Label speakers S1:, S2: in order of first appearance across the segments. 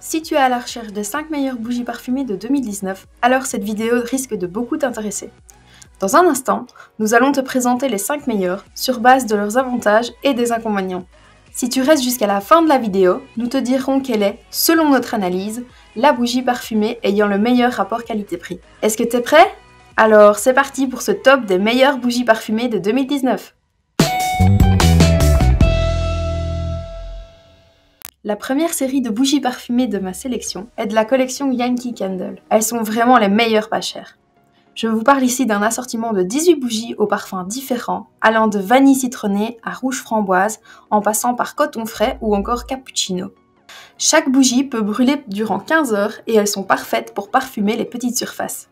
S1: Si tu es à la recherche des 5 meilleures bougies parfumées de 2019, alors cette vidéo risque de beaucoup t'intéresser. Dans un instant, nous allons te présenter les 5 meilleures sur base de leurs avantages et des inconvénients. Si tu restes jusqu'à la fin de la vidéo, nous te dirons quelle est, selon notre analyse, la bougie parfumée ayant le meilleur rapport qualité-prix. Est-ce que t'es prêt? Alors c'est parti pour ce top des meilleures bougies parfumées de 2019. La première série de bougies parfumées de ma sélection est de la collection Yankee Candle. Elles sont vraiment les meilleures pas chères. Je vous parle ici d'un assortiment de 18 bougies aux parfums différents, allant de vanille citronnée à rouge framboise, en passant par coton frais ou encore cappuccino. Chaque bougie peut brûler durant 15 heures et elles sont parfaites pour parfumer les petites surfaces.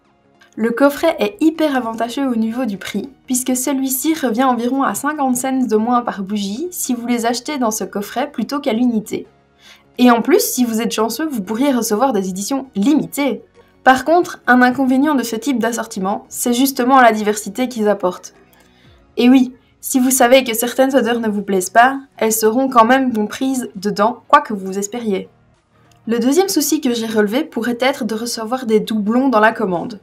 S1: Le coffret est hyper avantageux au niveau du prix, puisque celui-ci revient environ à 50 cents de moins par bougie si vous les achetez dans ce coffret plutôt qu'à l'unité. Et en plus, si vous êtes chanceux, vous pourriez recevoir des éditions limitées. Par contre, un inconvénient de ce type d'assortiment, c'est justement la diversité qu'ils apportent. Et oui, si vous savez que certaines odeurs ne vous plaisent pas, elles seront quand même comprises dedans, quoi que vous espériez. Le deuxième souci que j'ai relevé pourrait être de recevoir des doublons dans la commande.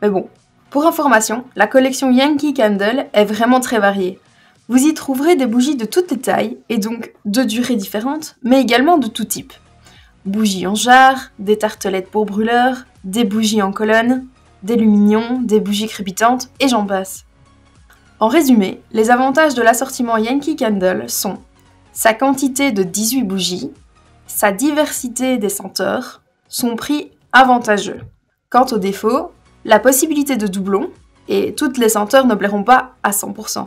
S1: Mais bon, pour information, la collection Yankee Candle est vraiment très variée. Vous y trouverez des bougies de toutes les tailles, et donc de durées différentes, mais également de tout type. Bougies en jarre, des tartelettes pour brûleurs, des bougies en colonne, des lumignons, des bougies crépitantes, et j'en passe. En résumé, les avantages de l'assortiment Yankee Candle sont sa quantité de 18 bougies, sa diversité des senteurs, son prix avantageux. Quant aux défauts, la possibilité de doublons, et toutes les senteurs ne plairont pas à 100%.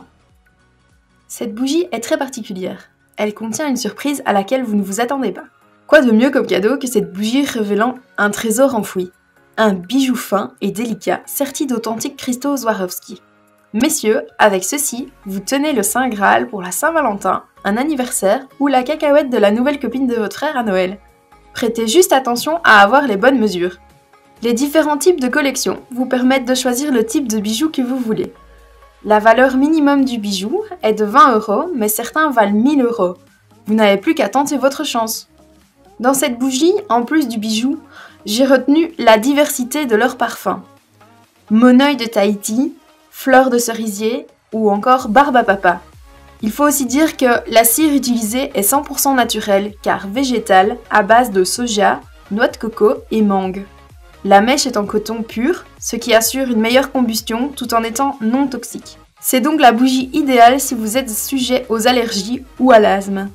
S1: Cette bougie est très particulière. Elle contient une surprise à laquelle vous ne vous attendez pas. Quoi de mieux comme cadeau que cette bougie révélant un trésor enfoui? Un bijou fin et délicat serti d'authentiques cristaux Swarovski. Messieurs, avec ceci, vous tenez le Saint Graal pour la Saint-Valentin, un anniversaire ou la cacahuète de la nouvelle copine de votre frère à Noël. Prêtez juste attention à avoir les bonnes mesures. Les différents types de collections vous permettent de choisir le type de bijou que vous voulez. La valeur minimum du bijou est de 20 €, mais certains valent 1000 €. Vous n'avez plus qu'à tenter votre chance. Dans cette bougie, en plus du bijou, j'ai retenu la diversité de leurs parfums. Monoeil de Tahiti, fleur de cerisier ou encore barbe à papa. Il faut aussi dire que la cire utilisée est 100% naturelle car végétale à base de soja, noix de coco et mangue. La mèche est en coton pur, ce qui assure une meilleure combustion tout en étant non toxique. C'est donc la bougie idéale si vous êtes sujet aux allergies ou à l'asthme.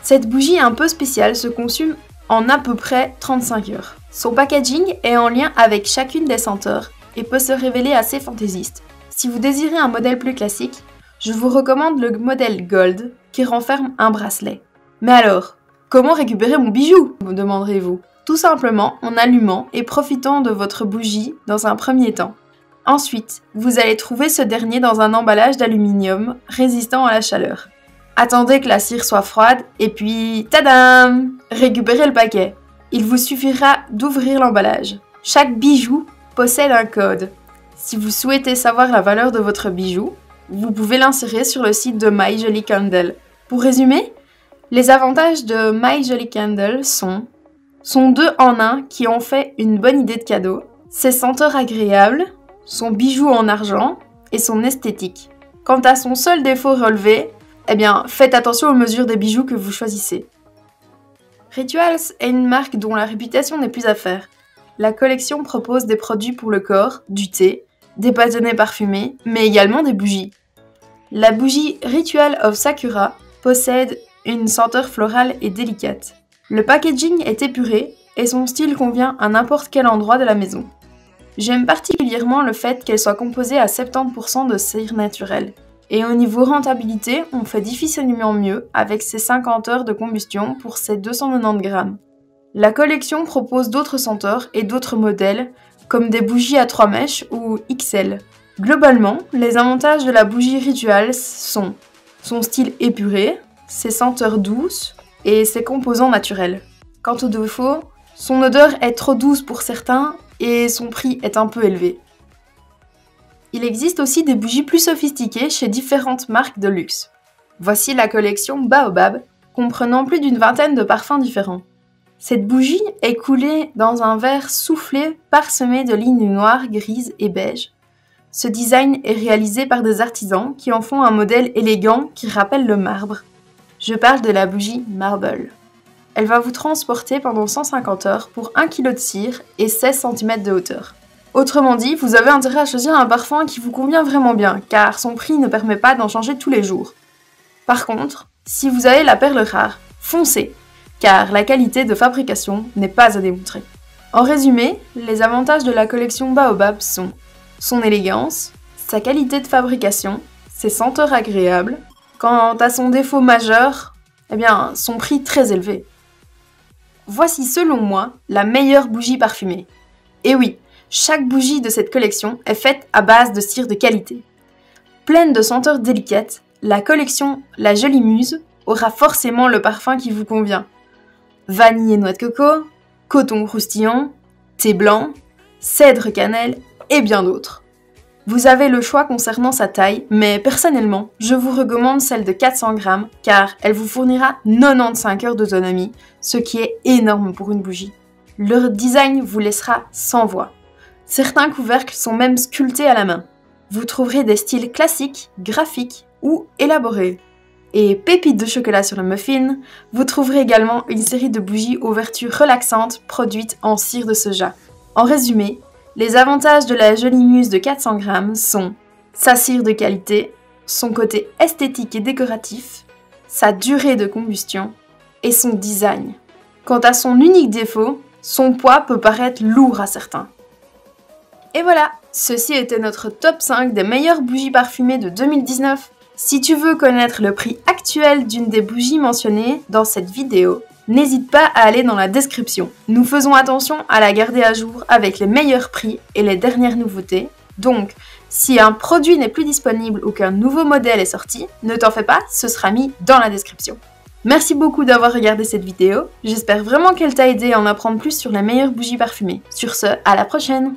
S1: Cette bougie un peu spéciale se consume en à peu près 35 heures. Son packaging est en lien avec chacune des senteurs et peut se révéler assez fantaisiste. Si vous désirez un modèle plus classique, je vous recommande le modèle Gold qui renferme un bracelet. Mais alors, comment récupérer mon bijou, me demanderez-vous? Tout simplement en allumant et profitant de votre bougie dans un premier temps. Ensuite, vous allez trouver ce dernier dans un emballage d'aluminium résistant à la chaleur. Attendez que la cire soit froide et puis tadam! Récupérez le paquet. Il vous suffira d'ouvrir l'emballage. Chaque bijou possède un code. Si vous souhaitez savoir la valeur de votre bijou, vous pouvez l'insérer sur le site de My Jolly Candle. Pour résumer, les avantages de My Jolly Candle sont deux en un qui ont fait une bonne idée de cadeau, ses senteurs agréables, son bijou en argent et son esthétique. Quant à son seul défaut relevé, eh bien, faites attention aux mesures des bijoux que vous choisissez. Rituals est une marque dont la réputation n'est plus à faire. La collection propose des produits pour le corps, du thé, des bâtonnets parfumés, mais également des bougies. La bougie Ritual of Sakura possède une senteur florale et délicate. Le packaging est épuré et son style convient à n'importe quel endroit de la maison. J'aime particulièrement le fait qu'elle soit composée à 70% de cire naturelle. Et au niveau rentabilité, on fait difficilement mieux avec ses 50 heures de combustion pour ses 290 grammes. La collection propose d'autres senteurs et d'autres modèles, comme des bougies à 3 mèches ou XL. Globalement, les avantages de la bougie Rituals sont son style épuré, ses senteurs douces, et ses composants naturels. Quant au défaut, son odeur est trop douce pour certains et son prix est un peu élevé. Il existe aussi des bougies plus sophistiquées chez différentes marques de luxe. Voici la collection Baobab, comprenant plus d'une vingtaine de parfums différents. Cette bougie est coulée dans un verre soufflé parsemé de lignes noires, grises et beiges. Ce design est réalisé par des artisans qui en font un modèle élégant qui rappelle le marbre. Je parle de la bougie Marble. Elle va vous transporter pendant 150 heures pour 1 kg de cire et 16 cm de hauteur. Autrement dit, vous avez intérêt à choisir un parfum qui vous convient vraiment bien, car son prix ne permet pas d'en changer tous les jours. Par contre, si vous avez la perle rare, foncez, car la qualité de fabrication n'est pas à démontrer. En résumé, les avantages de la collection Baobab sont son élégance, sa qualité de fabrication, ses senteurs agréables, quant à son défaut majeur, son prix très élevé. Voici selon moi la meilleure bougie parfumée. Et oui, chaque bougie de cette collection est faite à base de cire de qualité. Pleine de senteurs délicates, la collection La Jolie Muse aura forcément le parfum qui vous convient. Vanille et noix de coco, coton croustillant, thé blanc, cèdre cannelle et bien d'autres. Vous avez le choix concernant sa taille, mais personnellement, je vous recommande celle de 400 grammes car elle vous fournira 95 heures d'autonomie, ce qui est énorme pour une bougie. Leur design vous laissera sans voix. Certains couvercles sont même sculptés à la main. Vous trouverez des styles classiques, graphiques ou élaborés. Et pépite de chocolat sur le muffin, vous trouverez également une série de bougies aux vertus relaxantes produites en cire de soja. En résumé, les avantages de la Jolie Muse de 400 grammes sont sa cire de qualité, son côté esthétique et décoratif, sa durée de combustion et son design. Quant à son unique défaut, son poids peut paraître lourd à certains. Et voilà, ceci était notre top 5 des meilleures bougies parfumées de 2019. Si tu veux connaître le prix actuel d'une des bougies mentionnées dans cette vidéo, n'hésite pas à aller dans la description. Nous faisons attention à la garder à jour avec les meilleurs prix et les dernières nouveautés. Donc, si un produit n'est plus disponible ou qu'un nouveau modèle est sorti, ne t'en fais pas, ce sera mis dans la description. Merci beaucoup d'avoir regardé cette vidéo. J'espère vraiment qu'elle t'a aidé à en apprendre plus sur les meilleures bougies parfumées. Sur ce, à la prochaine!